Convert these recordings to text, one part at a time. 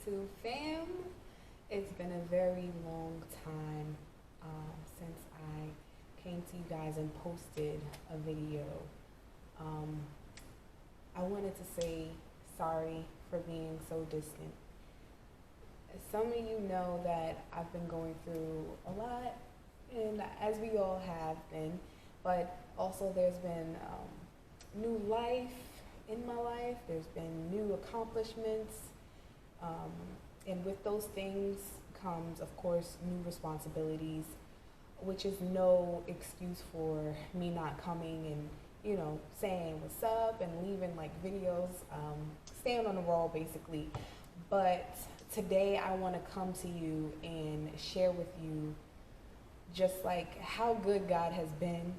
YouTube fam. It's been a very long time since I came to you guys and posted a video. Um, I wanted to say sorry for being so distant. Some of you know that I've been going through a lot, and as we all have been, but also there's been new life in my life. There's been new accomplishments, and with those things comes, of course, new responsibilities, which is no excuse for me not coming and saying what's up and leaving like videos, staying on the roll basically. But today I want to come to you and share with you just like how good God has been.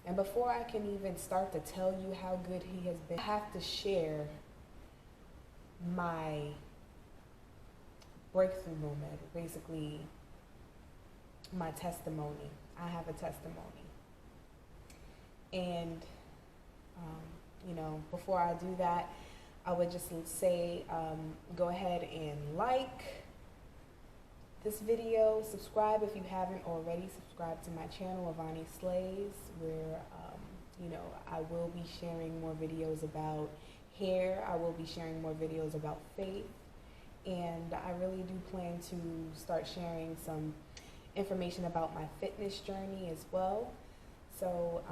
And before I can even start to tell you how good he has been, I have to share my breakthrough moment, basically my testimony. I have a testimony. And, before I do that, I would just say, go ahead and like this video, subscribe if you haven't already. Subscribe to my channel, Avani Slays, where I will be sharing more videos about hair. I will be sharing more videos about faith, and I really do plan to start sharing some information about my fitness journey as well. So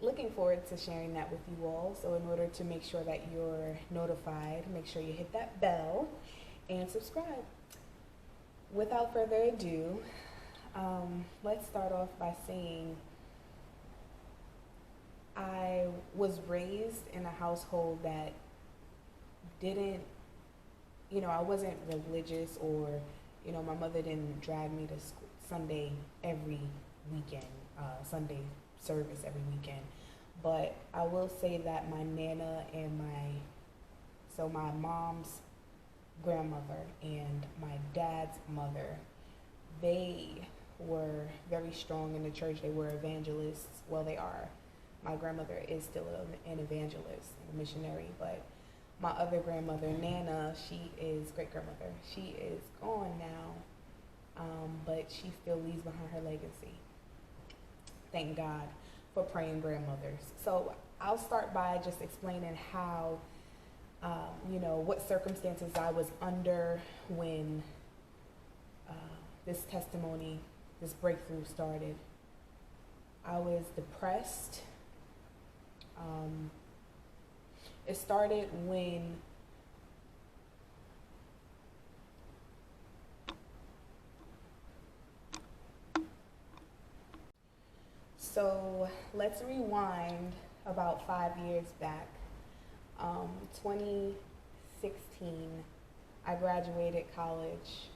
looking forward to sharing that with you all. So in order to make sure that you're notified, make sure you hit that bell and subscribe. Without further ado, let's start off by saying I was raised in a household that didn't, I wasn't religious, or, my mother didn't drag me to school Sunday every weekend, Sunday service every weekend. But I will say that my nana and my mom's grandmother and my dad's mother, they were very strong in the church. They were evangelists. Well, they are. My grandmother is still an evangelist, a missionary, but my other grandmother, Nana, she is great-grandmother. She is gone now, but she still leaves behind her legacy. Thank God for praying grandmothers. So I'll start by just explaining how what circumstances I was under when this testimony, this breakthrough started. I was depressed. It started when so let's rewind about 5 years back. 2016, I graduated college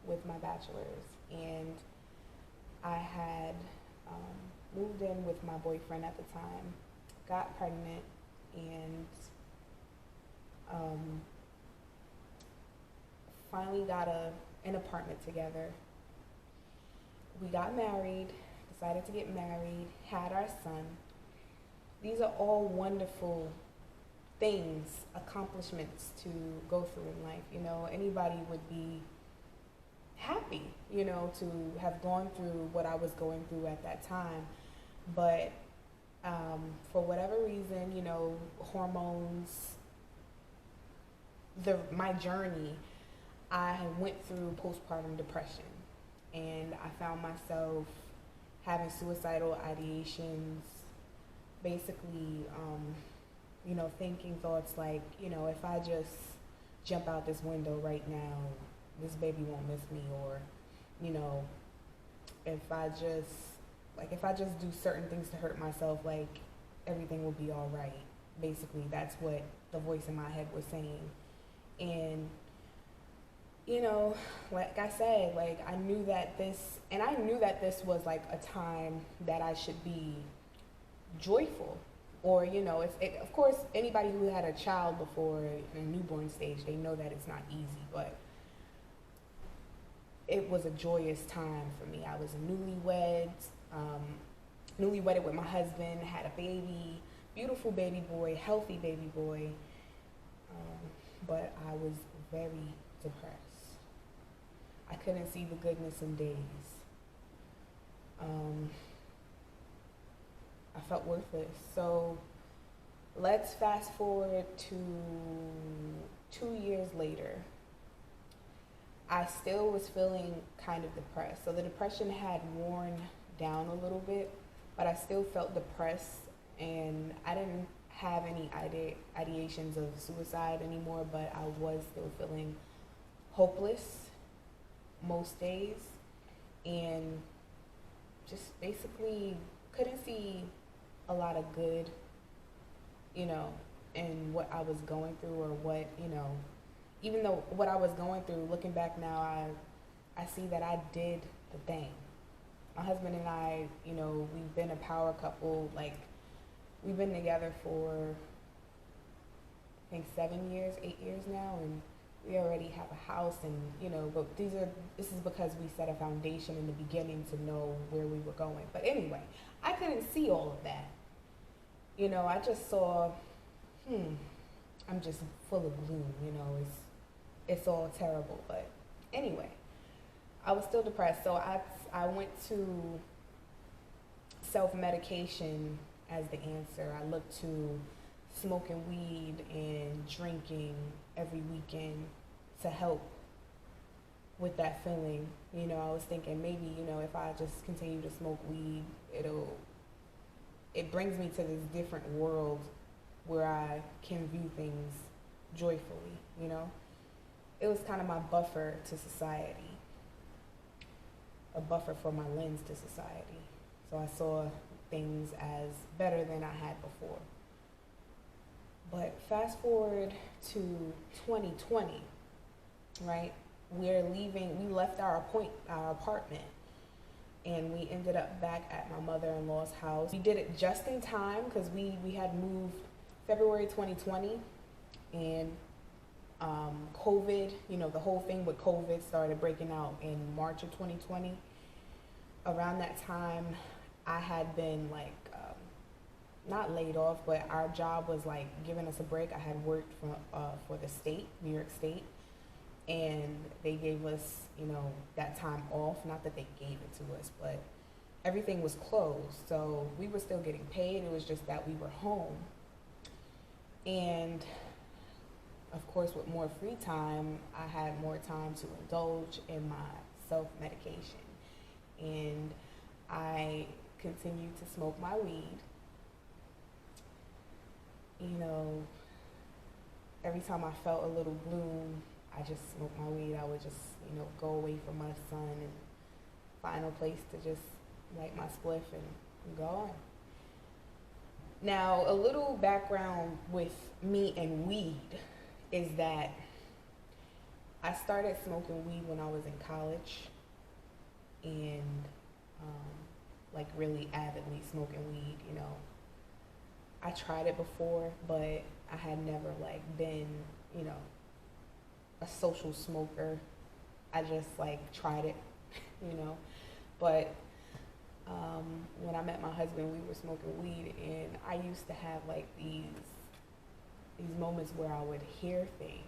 with my bachelor's, and I had moved in with my boyfriend at the time, got pregnant, and finally got an apartment together. We got married, decided to get married, had our son. These are all wonderful things, accomplishments to go through in life. Anybody would be happy, to have gone through what I was going through at that time. But for whatever reason, hormones, my journey, I went through postpartum depression, and I found myself having suicidal ideations, basically, thinking thoughts like, if I just jump out this window right now, this baby won't miss me, or, if I just do certain things to hurt myself, like, everything will be all right. Basically, that's what the voice in my head was saying. And, like I said, like, I knew that this was like a time that I should be joyful. Or, of course, anybody who had a child before in a newborn stage, they know that it's not easy, but it was a joyous time for me. I was newlywed with my husband, had a baby, beautiful baby boy, healthy baby boy, but I was very depressed. I couldn't see the goodness in days. Um, I felt worthless. So let's fast forward to 2 years later. I still was feeling kind of depressed. So the depression had worn down a little bit, but I still felt depressed, and I didn't have any ideations of suicide anymore, but I was still feeling hopeless most days, and just basically couldn't see a lot of good, in what I was going through, or what, even though what I was going through, looking back now, I see that I did the thing. My husband and I, we've been a power couple. Like, we've been together for, I think, 7 years, 8 years now, and we already have a house, and, but this is because we set a foundation in the beginning to know where we were going. But anyway, I couldn't see all of that. I just saw, I'm just full of gloom, it's all terrible. But anyway, I was still depressed, so I went to self-medication as the answer. I looked to smoking weed and drinking every weekend to help with that feeling. I was thinking maybe, if I just continue to smoke weed, it brings me to this different world where I can view things joyfully, It was kind of my buffer to society, a buffer for my lens to society. So I saw things as better than I had before. But fast forward to 2020, right? We left our apartment, and we ended up back at my mother-in-law's house. We did it just in time because we had moved February 2020, and COVID, the whole thing with COVID started breaking out in March of 2020. Around that time, I had been not laid off, but our job was giving us a break. I had worked for the state, New York State, and they gave us, that time off. Not that they gave it to us, but everything was closed. So we were still getting paid. It was just that we were home. And of course, with more free time, I had more time to indulge in my self-medication. And I continued to smoke my weed. Every time I felt a little gloom, I just smoked my weed. I would just, go away from my son and find a place to just light my spliff and go on. Now, a little background with me and weed is that I started smoking weed when I was in college, and really avidly smoking weed. I tried it before, but I had never been, a social smoker. I just tried it, But when I met my husband, we were smoking weed, and I used to have these moments where I would hear things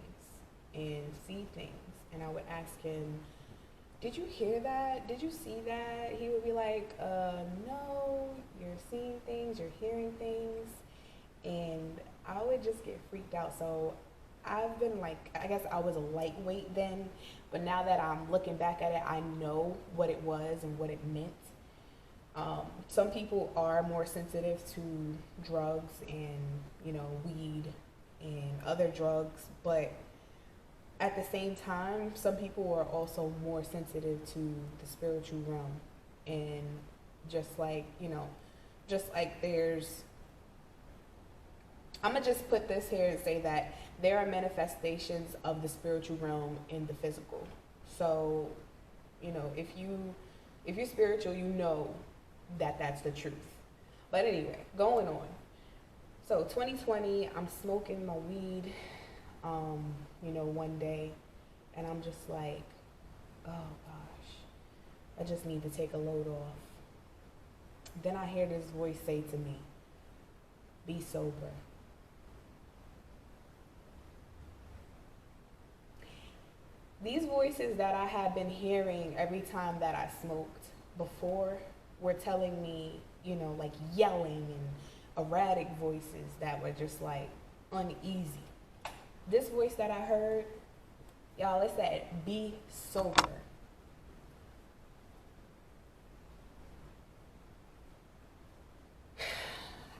and see things, and I would ask him, "Did you hear that? Did you see that?" He would be like, "No, you're seeing things, you're hearing things," and I would just get freaked out. So I've been I guess I was a lightweight then, but now that I'm looking back at it, I know what it was and what it meant. Some people are more sensitive to drugs and, weed and other drugs, but at the same time, some people are also more sensitive to the spiritual realm. And just there's, I'm going to just put this here and say that there are manifestations of the spiritual realm in the physical. So, if you're spiritual, that that's the truth. But anyway, going on. So 2020, I'm smoking my weed, one day, and I'm just like, oh gosh, I just need to take a load off. Then I hear this voice say to me, be sober. These voices that I had been hearing every time that I smoked before were telling me, you know, like yelling and erratic voices that were just like uneasy. This voice that I heard, y'all, it said, be sober.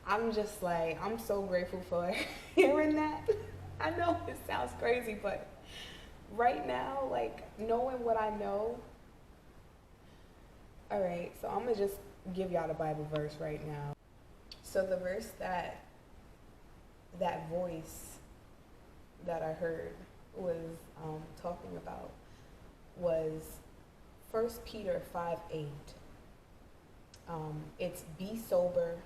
I'm just like, I'm so grateful for hearing that. I know it sounds crazy, but right now, like knowing what I know, all right, so I'm gonna just give y'all the Bible verse right now. So the verse that voice that I heard was talking about was 1 Peter 5:8. It's be sober,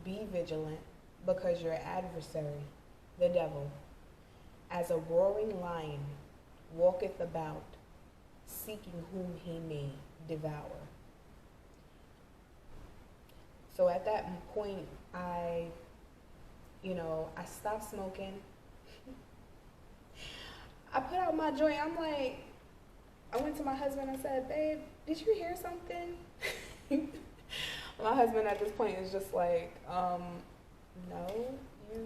be vigilant, because your adversary, the devil, as a roaring lion, walketh about, seeking whom he may devour. So at that point, I stopped smoking. I put out my joint. I'm like, I went to my husband. I said, babe, did you hear something? My husband at this point is just like, no, I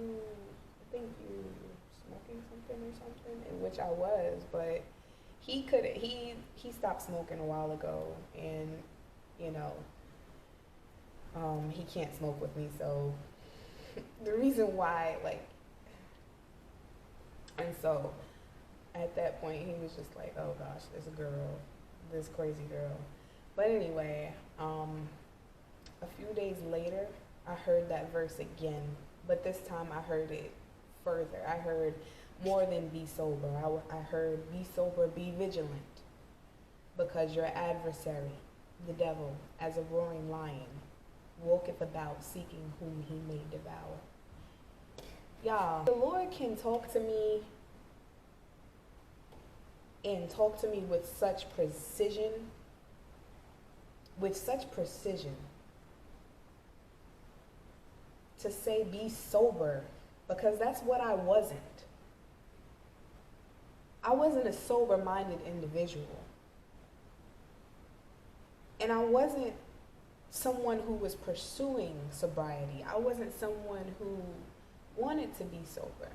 think you smoking something or something, in which I was, but he couldn't, he stopped smoking a while ago, and, you know, he can't smoke with me, so the reason why, like, and so at that point, he was just like, oh gosh, this girl, this crazy girl. But anyway, a few days later, I heard that verse again, but this time I heard it further. I heard more than be sober. I heard be sober, be vigilant, because your adversary, the devil, as a roaring lion, walketh about seeking whom he may devour. Y'all, the Lord can talk to me and talk to me with such precision, to say be sober, because that's what I wasn't. I wasn't a sober-minded individual. And I wasn't someone who was pursuing sobriety. I wasn't someone who wanted to be sober.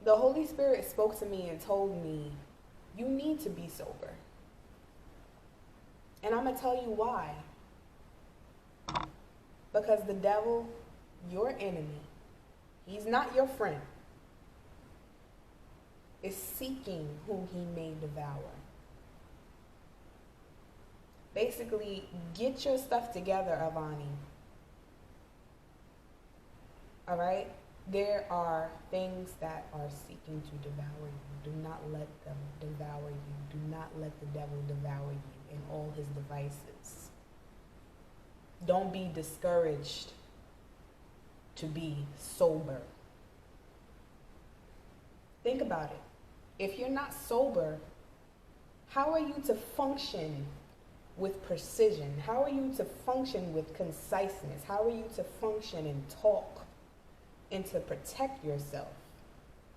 The Holy Spirit spoke to me and told me, you need to be sober. And I'm going to tell you why. Because the devil, your enemy, he's not your friend, is seeking whom he may devour. Basically, get your stuff together, Avani. All right? There are things that are seeking to devour you. Do not let them devour you. Do not let the devil devour you in all his devices. Don't be discouraged to be sober. Think about it. If you're not sober, how are you to function with precision? How are you to function with conciseness? How are you to function and talk and to protect yourself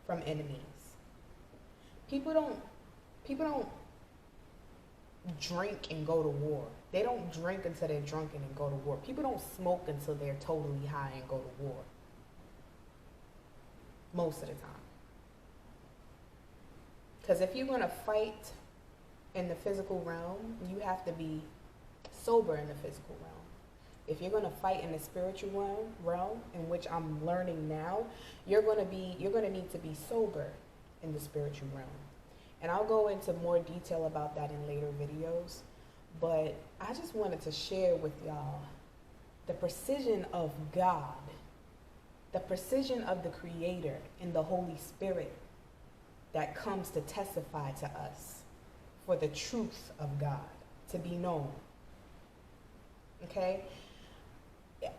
from enemies? People don't drink and go to war. They don't drink until they're drunken and go to war. People don't smoke until they're totally high and go to war. Most of the time. Because if you're going to fight in the physical realm, you have to be sober in the physical realm. If you're going to fight in the spiritual realm, in which I'm learning now, you're going to need to be sober in the spiritual realm. And I'll go into more detail about that in later videos. But I just wanted to share with y'all the precision of God, the precision of the Creator and the Holy Spirit that comes to testify to us for the truth of God to be known. Okay?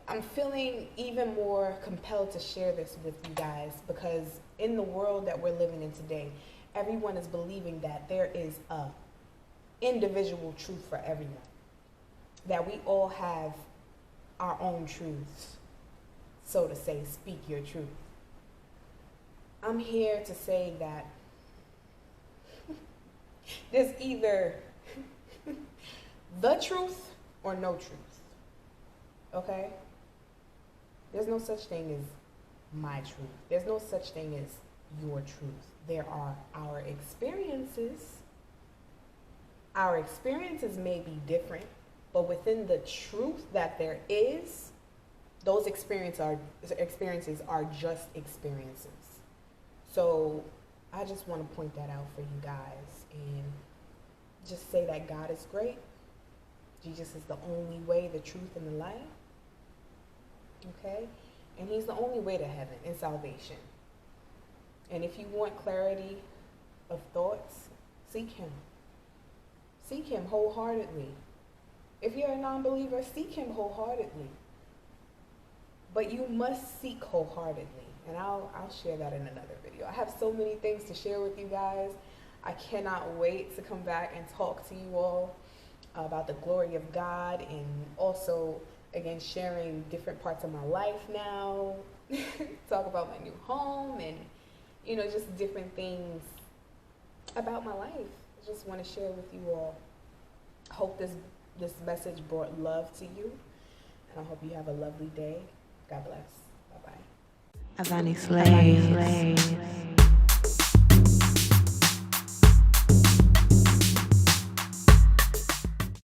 I'm feeling even more compelled to share this with you guys, because in the world that we're living in today, everyone is believing that there is a individual truth for everyone, that we all have our own truths, so to say. Speak your truth. I'm here to say that There's either the truth or no truth. Okay? There's no such thing as my truth. There's no such thing as your truth. There are our experiences. Our experiences may be different, but within the truth that there is, those experiences are just experiences. So I just want to point that out for you guys and just say that God is great. Jesus is the only way, the truth, and the light. Okay? And he's the only way to heaven and salvation. And if you want clarity of thoughts, seek him. Seek him wholeheartedly. If you're a non-believer, seek him wholeheartedly. But you must seek wholeheartedly. And I'll share that in another video. I have so many things to share with you guys. I cannot wait to come back and talk to you all about the glory of God, and also, again, sharing different parts of my life now. Talk about my new home and, just different things about my life. I just want to share with you all. I hope this message brought love to you, and I hope you have a lovely day. God bless. Bye-bye. Avani Slaves.